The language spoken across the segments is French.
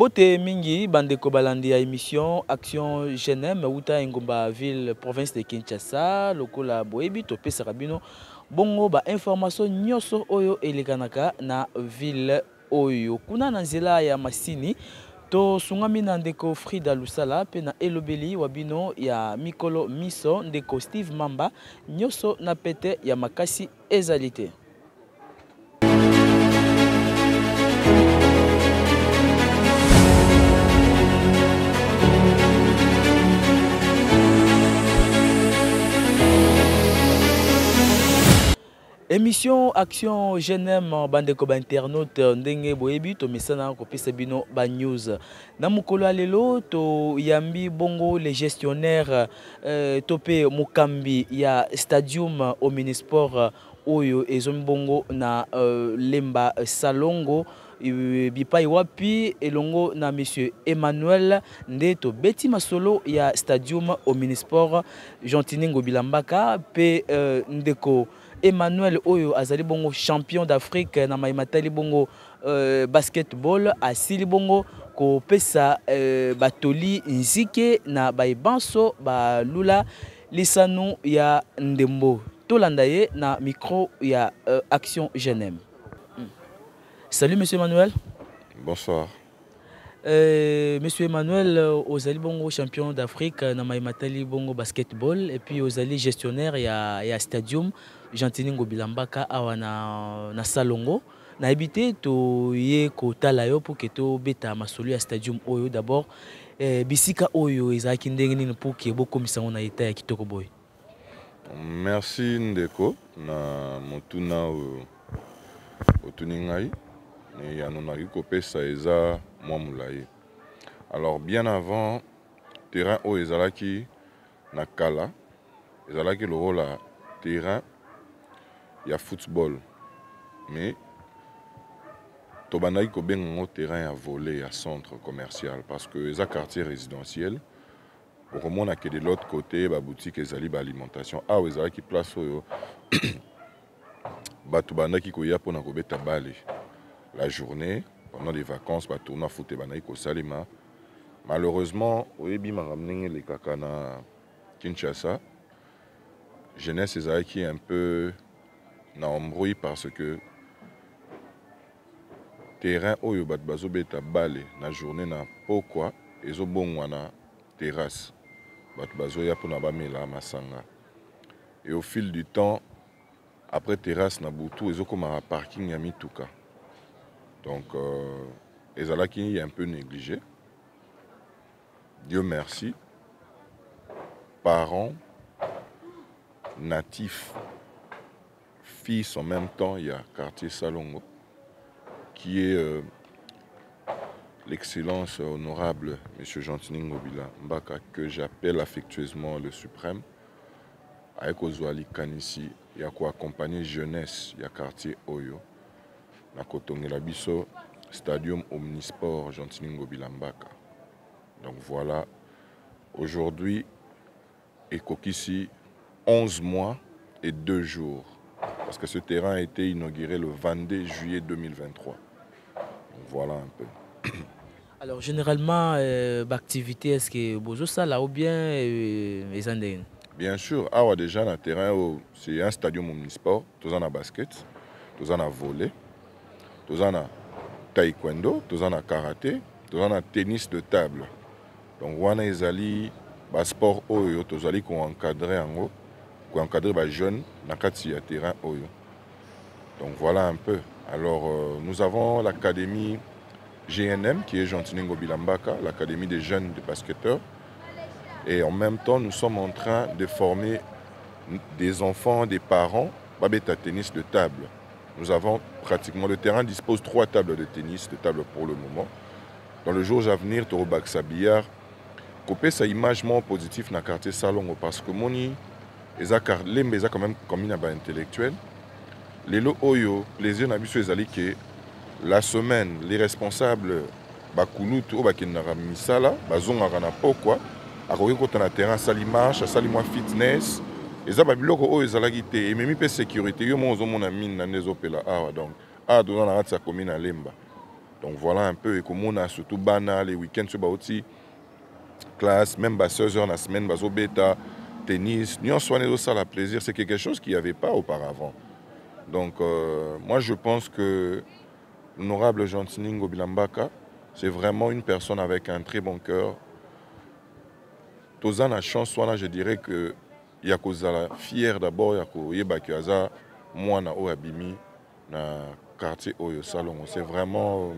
Mbote mingi bandeko balandi ya émission Action Jenem uta Ngomba ville province de Kinshasa lokola boyebi to pesa rabino bongo ba information nyoso oyo elekanaka na ville oyo kuna na nzela ya masini to sungami na ndeko Frida Lusala pe na elobeli wabino ya mikolo miso ndeko Steve Mamba nyoso na pete ya makasi ezalite. Émission Action Jenem bandeko ba internaute ndenge boyebi to mesana ko pesa bino ba news na mukolo alelo to yambi bongo les gestionnaires topé mukambi ya stadium Omnisport oyo ezombongo na Lemba Salongo bipai wapi elongo na monsieur Emmanuel ndeto beti masolo ya stadium Omnisport Jontiningo Bilambaka pe ndeko Emmanuel Oyo azali bongo champion d'Afrique na maimatali bongo basketball asili bongo ko pesa batoli nzike na baibanso balula lisanu ya ndembo tolanda ye na micro ya Action Jenem. Salut monsieur Emmanuel. Bonsoir. Monsieur Emmanuel, ozali bongo champion d'Afrique na maimatali bongo basketball et puis ozali gestionnaire ya stadium Jontiningo Bilambaka awa na Salongo na habité to ye ko tala yo pour que to beta masolo ya stadium oyo d'abord bisika oyo ezaki ndenge nini pour que bokomisango na état ya kitoko boy. Merci Ndeko na motuna otuningai et anonaki ko pesa eza mwa mulaye. Alors bien avant terrain oyo ezalaki na kala ezalaki lokola terrain il y a football mais tobandaki ko benga terrain à voler à centre commercial parce que les quartier résidentiel pour au moins que de l'autre côté ba boutique ezali ba alimentation ah ezalaki place oyo batu bandaki ko ya pona ko beta bale la journée pendant les vacances ba tourna foot bandaki ko salima malheureusement oyebi maramnenge les kakana Kinshasa jeunesse ezalaki un peu na embrouille parce que terrain oyo bat bazo beta bale na journée na pourquoi ezo bongwa na terrasse bat bazo ya pona ba mela masanga et au fil du temps après terrasse na butu ezo koma parking ya mituka donc ezalaki est un peu négligé. Dieu merci parents natifs fils en même temps, il y a quartier Salongo, qui est l'excellence honorable M. Jontiningo Bilambaka, que j'appelle affectueusement le suprême, avec Ozwali Kanisi, il y a quoi accompagner jeunesse, il y a quartier Oyo, na Kotongela Biso, stadium Omnisport Jontiningo Bilambaka. Donc voilà, aujourd'hui, Ekokisi, 11 mois et 2 jours. Parce que ce terrain a été inauguré le 22 juillet 2023. Donc voilà un peu. Alors généralement, l'activité, est-ce que vous ça là ou bien les Andins? Bien sûr, ah, déjà dans le terrain, c'est un stadium omnisport. Tous en a basket, tous en a volley, tous en a taekwondo, tous en a karaté, tous en a tennis de table. Donc on a les sport oyo, tous allés qu'on encadrer en haut. Pour encadrer les jeunes dans le terrain Oyo. Donc voilà un peu. Alors nous avons l'académie GNM qui est Jontiningo Bilambaka, l'académie des jeunes de basketteurs. Et en même temps, nous sommes en train de former des enfants, des parents, babeta tennis de table. Nous avons pratiquement, le terrain dispose 3 tables de tennis de table pour le moment. Dans le jour à venir, Torobak Sabillard, couper sa image moins positive dans le quartier Salongo parce que Moni, les a quand même comme un intellectuel. Les lots Oyo, plaisir n'a que la semaine, les responsables Bakunu, tout Bakinara Misala, Bazonga Rana Pokwa, à côté de terrain, Sali marche, Sali moi fitness, et ça, Babiloko Oyo Zalagité, et même sécurité, yo mon ami n'a les opéla. Ah, donc, ah, dans la sa commune à Lemba. Donc voilà un peu, et comme on a surtout bana, les week-ends, sur aussi classe, même 16 heures dans la semaine, baso bêta, tennis, nous on ça la plaisir, c'est quelque chose qu'il n'y avait pas auparavant. Donc moi je pense que l'honorable Jean-Tiningo Bilambaka, c'est vraiment une personne avec un très bon cœur. Tozan a chance, soit là, je dirais que Yakozala fier d'abord, Yako Yebakiaza, moi na Oabimi, na quartier Oyo Salon. C'est vraiment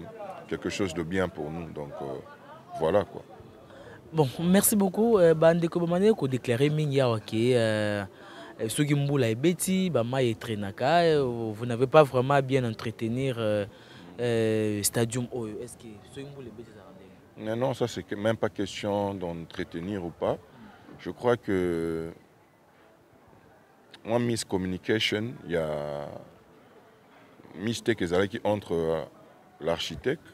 quelque chose de bien pour nous. Donc voilà quoi. Bon, merci beaucoup. Bandeko Bamane ko déclaré mingi awake soki mbula ebeti bama etrenaka vous n'avez pas vraiment bien entretenir stadium Oyo. Est-ce que soki mbula ebeti ça rendez? Non, ça c'est même pas question d'entretenir ou pas. Je crois que moi, Miss Communication, il y a mistake qui entre l'architecte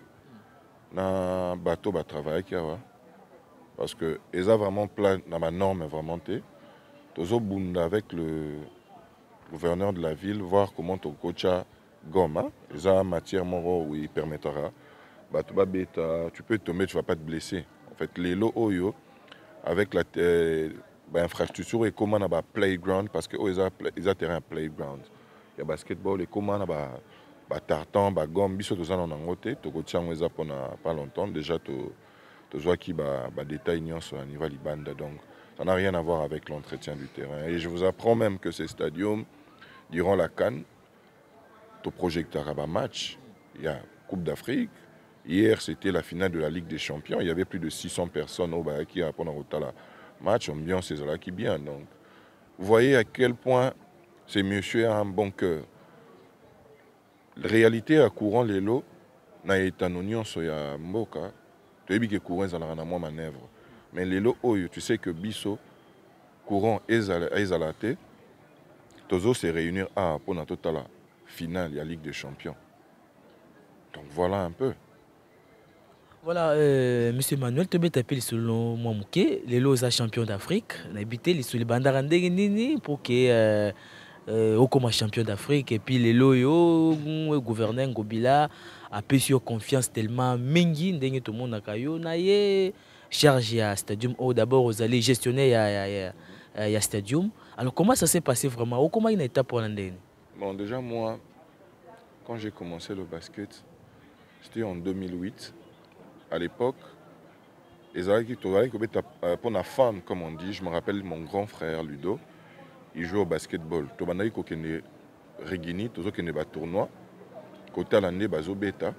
na bateau va travailler qui a parce que ils ont vraiment plein dans ma norme vraiment té tozo bunda avec le gouverneur de la ville voir comment ton coacha goma ils ont matière moro où il permettra bateau ba beta tu peux tomber tu vas pas te blesser en fait les lots oyo avec la infrastructure et comment na ba playground parce que ils ont terrain playground il y a basketball et comment na ba tartan ba gomme biso toza na ngote to kotiango eza pona pas longtemps déjà to vois qui détaille sur un niveau libanda, donc ça n'a rien à voir avec l'entretien du terrain. Et je vous apprends même que ces stadiums, durant la CAN, tu projecteur à match, il y a Coupe d'Afrique. Hier, c'était la finale de la Ligue des Champions. Il y avait plus de 600 personnes au qui a pendant le match, ambiance c'est là qui bien. Donc, vous voyez à quel point ces messieurs a un bon cœur. La réalité à courant les lots, n'a été en oignon sur ya mboka. Tu as vu que courant est dans moins manœuvre. Mais les lots, tu sais que biso, courant est à la tête. Tozo se réunir pour la totale finale de la Ligue des Champions. Donc voilà un peu. Voilà, Monsieur Manuel, tu as appelé selon moi les lots champions d'Afrique. On a habité les bandarande pour que au comme champion d'Afrique et puis les loyo gouverneur Ngobila a pris confiance tellement mingi ndenge tout le monde a kayo na ye chargé à stadium ou d'abord aux allées gestionner ya stadium. Alors comment ça s'est passé vraiment ou comment il a été pour l'année? Bon déjà moi quand j'ai commencé le basket c'était en 2008. À l'époque les allées qui pour la femme comme on dit, je me rappelle mon grand frère Ludo. Il joue au basketball. Tobanaï kokene Regini, tozo kene ba tournoi. Côté l'année bazo beta.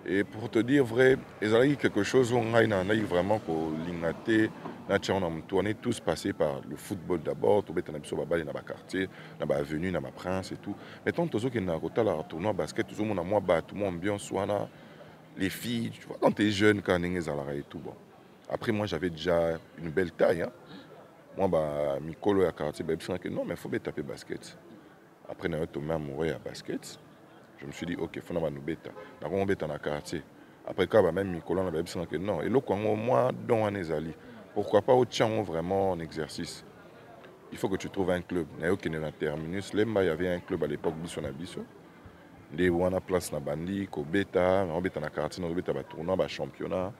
Et pour te dire vrai, ils ont quelque chose où on a vraiment ko lingate. On est tous passés par le football d'abord. Tout beta na biso babali na ba quartier, na ba avenue, na ba prince et tout. Mais tant tozo kene na côté la tournoi basket, tozo mona moi ba tout mon ambiance wana les filles, tu vois quand tu es jeune quand on est et tout bon. Après moi j'avais déjà une belle taille hein. Moi, Mikolo à quartier, non, mais il faut bien taper basket. Après, je suis tombé amoureux à basket. Je me suis dit, ok, il faut nous bêta. Nous avons bêta dans le quartier. Après, quand même Mikolo, on a dit, non. Et là, moi, dans un ezali, pourquoi pas au tien vraiment en exercice? Il faut que tu trouves un club. Il y a un terminus. Il y avait un club à l'époque, Bisso na Bisso. Il y a une place na Bandi, ko bêta, on bêta dans le quartier, on bêta dans le tournoi, championnat.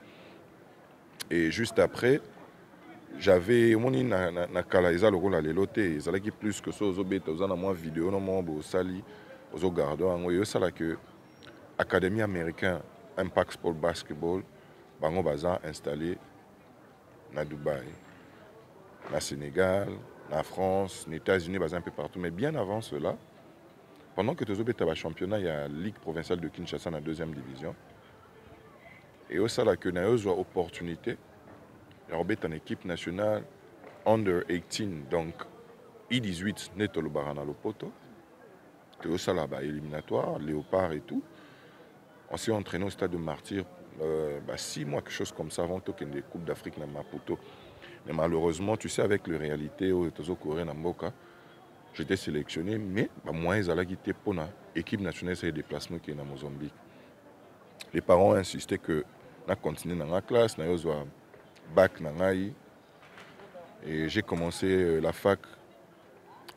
Et juste après, j'avais mon na kalaïza le rôle à l'éloté ils allaient plus que ça aux bêtes aux moins vidéo non moins au sali aux gardons en haut ça là que académie américain Impact Sport Basketball bango baza installé na Dubaï na Sénégal na France na États-Unis baza un peu partout mais bien avant cela pendant que tous bêtes à championnat il y a Ligue provinciale de Kinshasa na deuxième division et au ça là que na eu opportunité en équipe nationale under 18, donc I18, neto le barana le poto. Et au salaba éliminatoire, Léopard et tout. On s'est entraîné au stade de Martyr 6 mois, quelque chose comme ça, avant qu'il y ait des Coupes d'Afrique dans Maputo. Mais malheureusement, tu sais, avec la réalité, au Corée, j'étais sélectionné, mais moi, ils allaient quitter pour l'équipe nationale, c'est les déplacements qui est dans Mozambique. Les parents ont insisté que on continué dans la classe, on a bac nangai et j'ai commencé la fac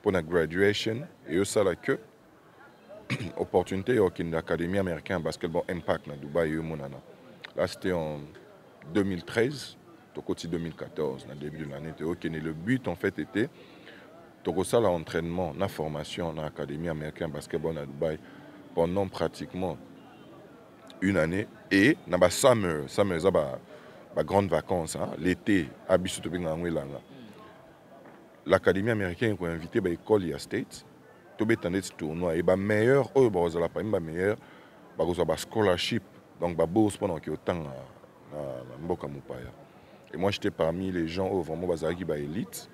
pour la graduation et ça là que opportunité au l'Académie américaine basketball Impact à Dubaï. Là, c'était en 2013, au côté 2014, au début de l'année. Le but, en fait, était de l'entraînement, la formation dans l'Académie américaine basketball à Dubaï pendant pratiquement une année. Et dans les summer, les grandes vacances, hein, l'été, à l'Académie américaine a invité l'école à States. Tout est en tournoi. Et les meilleurs, les meilleurs, ils scholarship, donc ils bourse pendant qu'il y a autant de et moi, j'étais parmi les gens qui vraiment basaki ba élite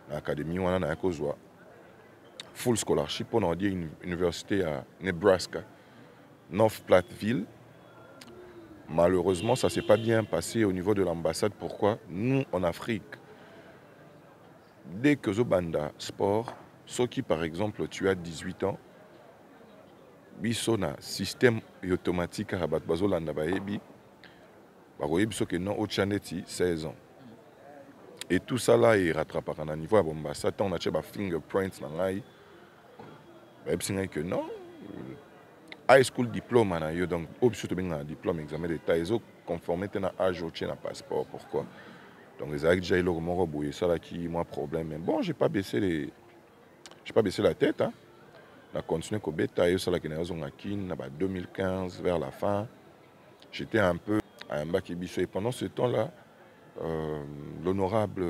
dans l'académie on a un full scholarship pour une université à Nebraska, North Platteville. Malheureusement, ça ne s'est pas bien passé au niveau de l'ambassade. Pourquoi? Nous, en Afrique, dès que Zobanda sport, ceux qui, par exemple, tu as 18 ans, bisona système automatique à Bazolanda Baebi, que non, au 16 ans. Et tout ça là, il rattrape à un niveau à l'ambassade. On a des fingerprints dans l'œil. Que non. High school diplôme, donc, un diplôme, examen d'état, ils ont conformé à l'âge au passeport. Pourquoi? Donc, les actes, j'ai eu ça là qui moi problème. Mais bon, j'ai pas baissé la tête. Hein. On a continué à bêta, ça là qui est 2015, vers la fin. J'étais un peu à un bac et pendant ce temps-là, l'honorable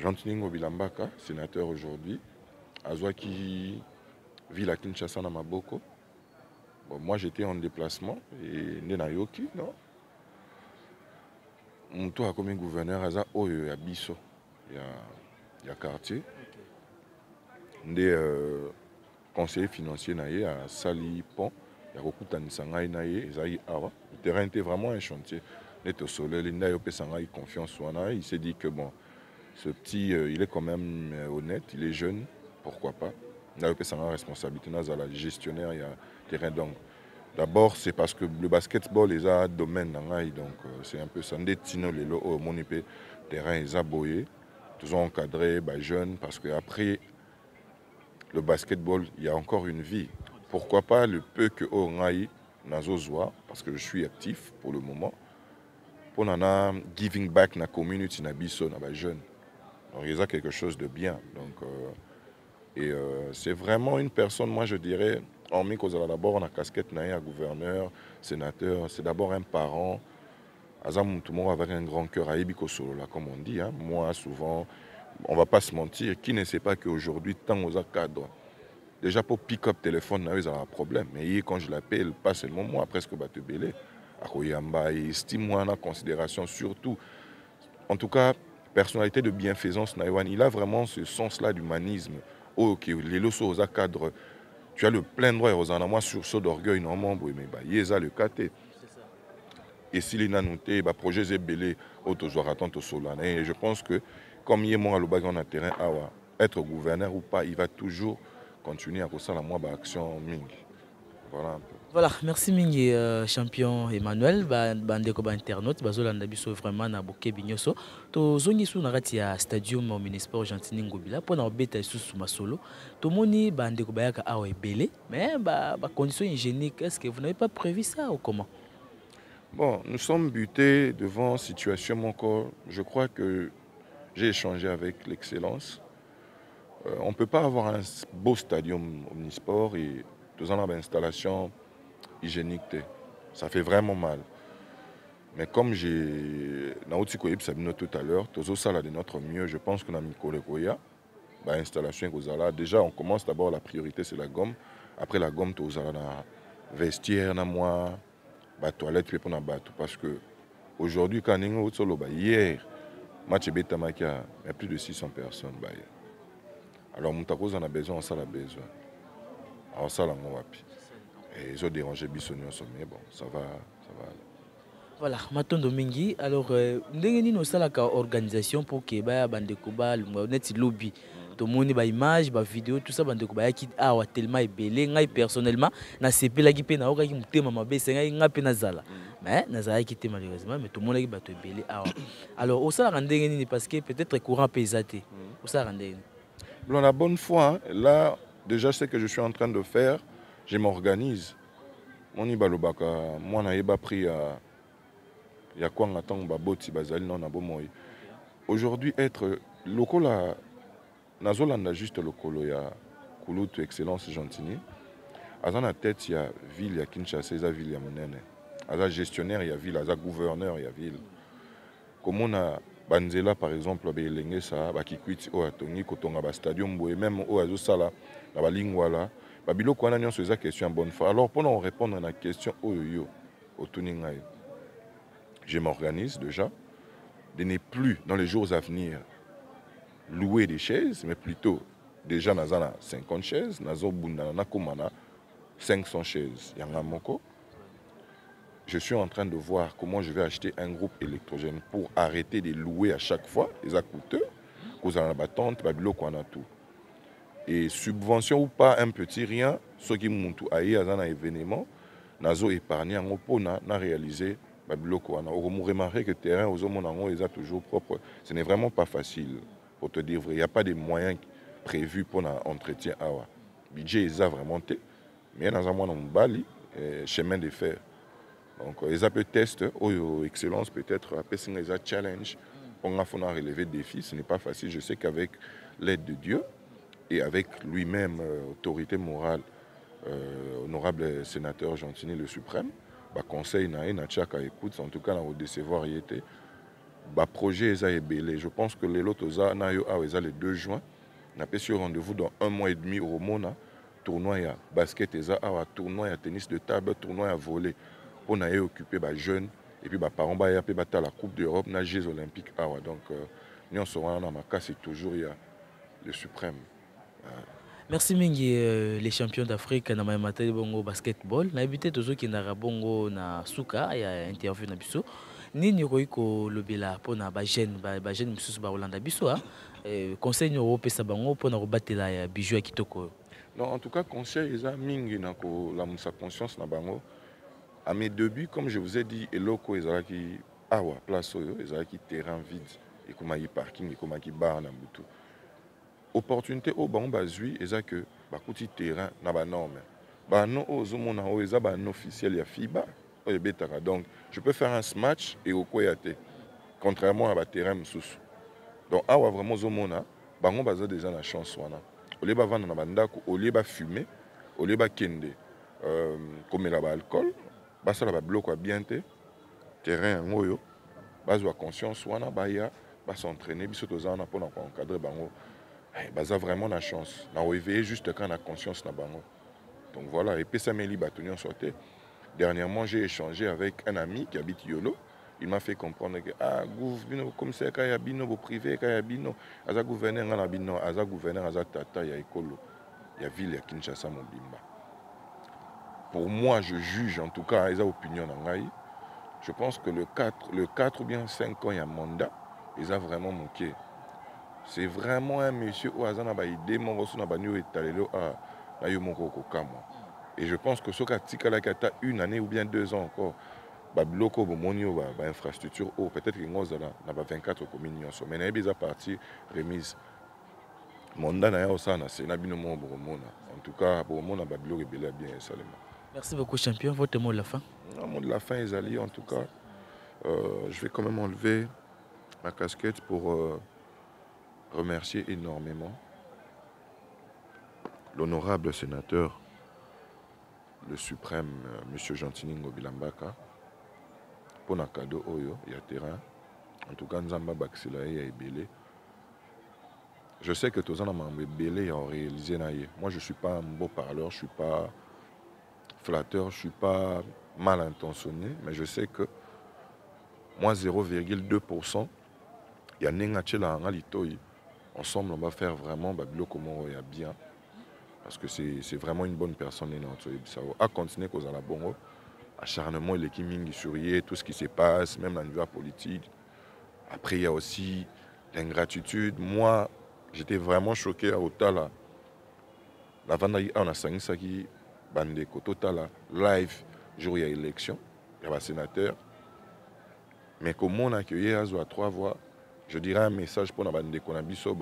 Jean-Tiningo Bilambaka, sénateur aujourd'hui, Azwa qui vit à Kinshasa na Maboko. Bon, moi j'étais en déplacement et Nenayoki, non? Mon tour a comme gouverneur Aza Oyo à Bisso, il y a quartier. Des conseillers financiers à Sali Pont, il y a beaucoup de Awa. Le terrain était vraiment un chantier. Au soleil, il confiance. Il s'est dit que bon, ce petit, il est quand même honnête, il est jeune, pourquoi pas. Il a une responsabilité, il a gestionnaire, il y a terrain. Donc, d'abord, c'est parce que le basketball est un domaine, donc c'est un peu ça. Mon terrain est aboyé, tous ont encadré, jeunes, parce qu'après le basketball, il y a encore une vie. Pourquoi pas le peu que Orangaï, Nazozoa, parce que je suis actif pour le moment. Pour nana giving back na community na biso na ba jeune. Donc il y a quelque chose de bien. Donc c'est vraiment une personne, moi je dirais, hormis qu'on a d'abord la casquette na gouverneur, sénateur, c'est d'abord un parent. Azam tout le monde avec un grand cœur à Ibiko Solo là, comme on dit. Hein. Moi souvent, on va pas se mentir, qui ne sait pas qu'aujourd'hui tant aux cadres. Déjà pour pick up téléphone, ils ont un problème. Mais quand je l'appelle, pas seulement moi, presque te belé. Il estime moi en considération surtout. En tout cas, personnalité de bienfaisance, il a vraiment ce sens-là d'humanisme. Ok, les losos aux cadres, tu as le plein droit aux moi sur ce d'orgueil normalement, mais il y a le caté. Et s'il y a noté, projet Zébélé, et je pense que comme il est moi à l'Obagan à terrain, être gouverneur ou pas, il va toujours continuer à faire la moi action ming. Voilà un peu. Voilà, merci mingi champion Emmanuel, bandeko ba internaute, bazolanda biso vraiment na boke binyoso. To zongi su na kati ya stadium Omnisport Gentini Ngobila pour na beta sous masolo. To moni bandeko bayaka awa ebele, mais ba conditions hygiéniques, est-ce que vous n'avez pas prévu ça ou comment? Bon, nous sommes butés devant situation mon corps. Je crois que j'ai échangé avec l'excellence. On ne peut pas avoir un beau stadium Omnisport et deux ans d'installation hygiénique. Ça fait vraiment mal. Mais comme j'ai tout à l'heure, de notre mieux, je pense qu'on a mis Kolekoya, installation déjà on commence d'abord la priorité c'est la gomme. Après la gomme, tu as la vestiaire, toilette pour parce que aujourd'hui quand hier match Betamaki, il y a plus de 600 personnes. Alors Moutakoz en a besoin, ça a besoin. Alors ça, et ils ont dérangé Bissonio au sommet, bon, ça va aller. Voilà, Matondo Mingi. Alors, ndenge no salaka organisation pour que ba bandeko ba net lobby. To moni ba image, ba vidéo, tout ça bandeko ba yaki awa tellement ebele ngai personnellement na sepela ki pe na oka ki mutema mabe senga nga pe na zala. Mais na zala ki te malheureusement mais tout le monde ki bato ebele awa. Alors, au salaka ndenge ni parce que peut-être courant pesate. Au salaka ndenge. La bonne foi, là déjà ce que je suis en train de faire, je m'organise. Mon ibalobaka, moi na yeba pris à ya quoi attend baboti bazali non na bomoy. Aujourd'hui être lokola nazolanda juste lokolo ya Kulutu Excellence Gentini. Aza na tête ya ville ya Kinshasa, eza ville ya monene. Aza gestionnaire ya ville, aza gouverneur ya ville. Comme on a banzela par exemple ba elenge sa ba kikwiti o atongi kotonga ba stadium boye même o azo sala na ba lingwala ba biloko wana nyonso eza question bonne foi. Alors pour répondre à la question oyo yo otuni ngai, je m'organise déjà de ne plus dans les jours à venir louer des chaises, mais plutôt déjà nazana 50 chaises, nazo bunda na komana 500 chaises. Yangamoko. Je suis en train de voir comment je vais acheter un groupe électrogène pour arrêter de louer à chaque fois. Les coûteux, cause en battante, babilo qu'on a tout. Et subvention ou pas, un petit rien, ce qui montent à un événement, nazo épargné en opona, na réalisé babilo qu'on a. On remarque que le terrain aux hommes est toujours propre. Ce n'est vraiment pas facile, pour te dire vrai. Il n'y a pas de moyens prévus pour l'entretien. Le budget est vraiment té. Mais dans un mois, on bali, chemin de fer. Donc, ils ont test, excellence peut-être, ils ont challenge. On a fait relever des défis, ce n'est pas facile. Je sais qu'avec l'aide de Dieu et avec lui-même, autorité morale, honorable sénateur Gentini le suprême, bah, conseil na chaka écoute, en tout cas, on décevoir y était. Bah, projet est belé. Je pense que les lotos na yo le 2 juin, on a sur rendez-vous dans 1 mois et demi au Mona. Tournoi à basket, tournoi à tennis de table, tournoi à volley. Pour nous occuper les jeunes et puis les parents vont la Coupe d'Europe, les Jeux olympiques. Donc, nous serons dans ma cas, c'est toujours le suprême. Merci mingi les champions d'Afrique na matin bongo basketball. Na habité toujours qui na bongo na suka ya interview na biso. Nini ko lobela pona ba jeune mususu ba Holanda biso conseil no opesa bango pona ko batela ya bijou ya kitoko. Non, en tout cas, conseil eza mingi na ko la musa conscience na bango. À mes débuts, comme je vous ai dit, eloko ezalaki awa place oyo ezalaki terrain vide et comme y parking et comme y bar na butu. Opportunité au bango bazui eza que bakuti terrain na ba norme. Ba no ozomona o eza ba officiel ya FIBA o betaka. Donc je peux faire un match et au koyate contrairement à ba terrain mususu. Donc awa vraiment ozomona bango baza déjà na chance wana. Au lieu ba vendre na bandako, au lieu ba fumer, au lieu ba kende comme la alcool. Basala ba bloc à bien te terrain ngoyo bazwa conscience wana baya s'entraîner biso tozana pour encadrer bango baza vraiment la chance na éveiller juste quand la conscience na bango. Donc voilà et puis ça meli batunion sorté. Dernièrement j'ai échangé avec un ami qui habite Yolo. Il m'a fait comprendre que gouverneur comme c'est quand ya bino bo privé quand ya bino aza gouverneur na bino aza gouverneur aza tata ya ekolo ya ville ya Kinshasa Mobimba. Pour moi, je juge, en tout cas, les opinions d'Angaï. Je pense que le 4 ou bien 5 ans, il y a un mandat, ils ont vraiment manqué. C'est vraiment un monsieur qui a idée, et je pense que ce qui a une année ou bien 2 ans encore, Babloko, Bomonio, infrastructure, peut-être qu'il y a 24 communes, mais il y a partie remise. Mandat, c'est en tout cas, Bomona, Babloko, est bien seulement. Merci beaucoup champion, votre mot de la fin. Le mot de la fin est allié en tout cas. Je vais quand même enlever ma casquette pour remercier énormément l'honorable sénateur, le suprême, M. Gentini Ngobilambaka, pour un cadeau oyo, il y a terrain. En tout cas, Nzamba Baksila et Ebele. Je sais que tous les gens Ebele ont réalisé. Moi, je ne suis pas un beau parleur, je ne suis pas flatteur, je ne suis pas mal intentionné, mais je sais que moi 0,2%, il y a Nengatchela Litoi. Ensemble, on va faire vraiment comment il y a bien. Parce que c'est vraiment une bonne personne. À continuer qu'on a la bongo, acharnement, l'équipe mingi sourier, tout ce qui se passe, même dans le niveau politique. Après, il y a aussi l'ingratitude. Moi, j'étais vraiment choqué à Otala. La Vandaï, on a 5 qui Bandeko Total live jour il y a élection, il y a un sénateur. Mais comme on a accueilli à 3 voix, je dirais un message pour Bandeko Nabiso,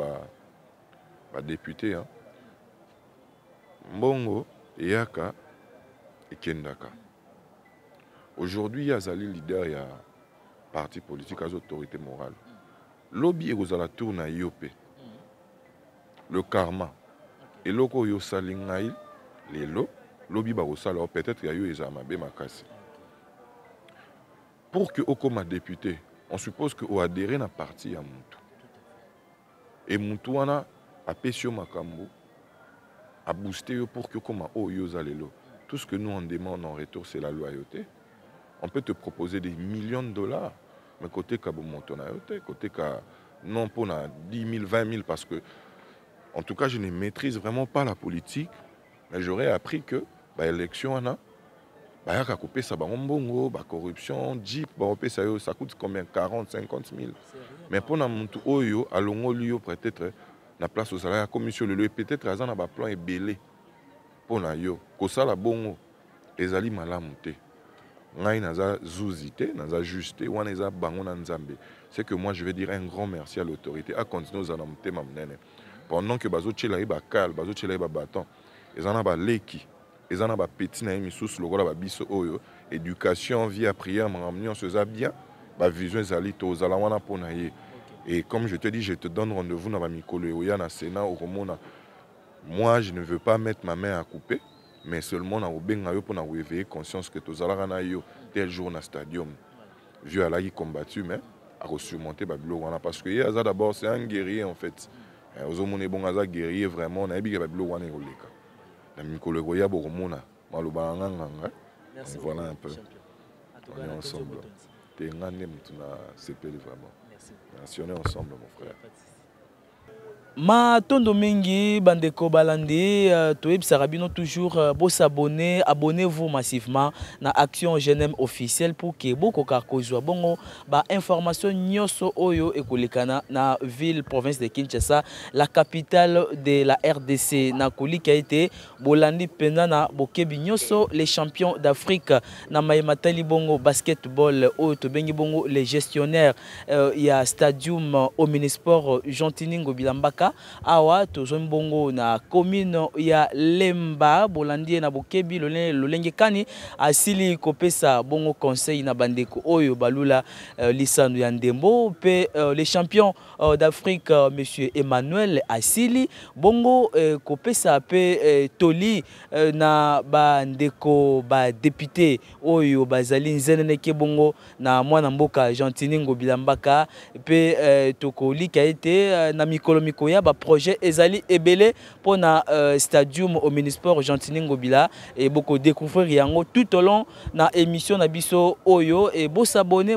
député. Hein. mbongo eyaka ekendaka. Aujourd'hui, Yazali leader ya parti politique as autorité morale. Lobby ekozala tour na yope. Le karma. Et loko yo salingai lelo lobby bakosala peut-être ya yo ezama be makasi. Pour que okoma député, on suppose que o adhérer na parti ya mutu. Et mutu wana apesio makambo a booster yo pour que okoma o yo zalelo. Tout ce que nous on demande en retour c'est la loyauté. On peut te proposer des millions de dollars, mais côté Kabo Montonayote, côté Ka non pour 10 000, 20 000, parce que, en tout cas, je ne maîtrise vraiment pas la politique, mais j'aurais appris que l'élection, il y a coupé ça, la corruption, Jeep, ça coûte combien? 40, 50 000. Mais pour nous, Oyo, à Longolio, peut-être, la place au salaire, comme monsieur le peut-être, il y a un plan et belé. Pour nous, que ça, la bongo, les ali malamouté. C'est que moi je vais dire un grand merci à l'autorité à continuer à nous pendant que bazo tchela iba kal bazo tchela iba bâton ils en a leki ils en a petit na sous le gola biso oyo éducation via prière m'amener se za bien ba vision ezali to zala wana pona ye. Et comme je te dis, je te donne rendez-vous dans ma mikolo ya na Sénat au Romona. Moi je ne veux pas mettre ma main à couper, mais seulement pour réveiller conscience que tous les tel jour dans le stadium, vieux à la combattu, mais à surmonter Babylone. Parce que Yaza d'abord, c'est un guerrier en fait. Aux hommes, on est bon à guerrier vraiment, on a bien Babylone. Voilà un peu. On est ensemble. T'es un année, tu n'as vraiment. Merci, on est ensemble, mon frère. Ma tondo mingi bandeko balandi toyebisaka bino toujours s'abonner, abonnez-vous massivement na Action Jenem officielle pour que bokoka kozwa bongo ba information nyoso oyo ekolekana na ville province de Kinshasa, la capitale de la RDC. Na kolika été bolandi pena na bokebi nyoso les champions d'Afrique na mayematali bongo basketball oyo to bengi bongo les gestionnaires ya stadium Omnisport Jontiningo Bilambaka awa tozombi bongo na commune ya Lemba bolandi na bokebi lolenge kani asili kopesa bongo conseil na bandeko oyo balula lisano ya ndembo pe les champions d'Afrique monsieur Emmanuel asili bongo kopesa pe toli na bandeko ba député oyo bazali nzeneneke bongo na mwana mboka Jontiningo Bilambaka pe tokolika ete na mikolo ya ba projet ezali ebele pour na stadium Omnisport Jontiningo Bila et beaucoup découvrir yango tout au long na émission na biso oyo et s'abonner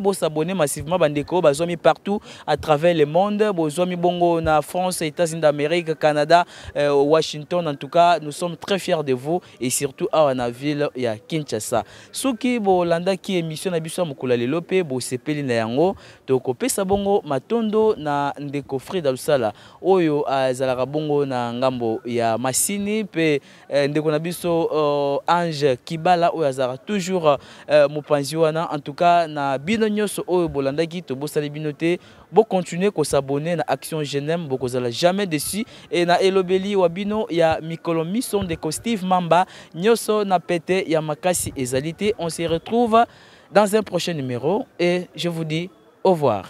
massivement bandeko bazomi partout à travers le monde bozomi bongo na France, États-Unis d'Amérique, Canada, Washington. En tout cas, nous sommes très fiers de vous et surtout à la ville ya Kinshasa. Soki bo landa ki émission na biso mukula lelo pe bo sepeli na yango to kopesa bongo matondo na ndeko Frida Lusala oyo azalaka bongo na ngambo ya Masini pe ndeko na biso Ange Kibala oyo azalaka toujours mopanzi wana. En tout cas na bino nyoso oyo bolandaki to bosali bino te bo continuer ko s'abonner na Action Jenem boko zala jamais déçu et na elobeli wa bino ya mikolo mission de Steve Mamba nyoso na pete ya makasi ezalité. On se retrouve dans un prochain numéro et je vous dis au revoir.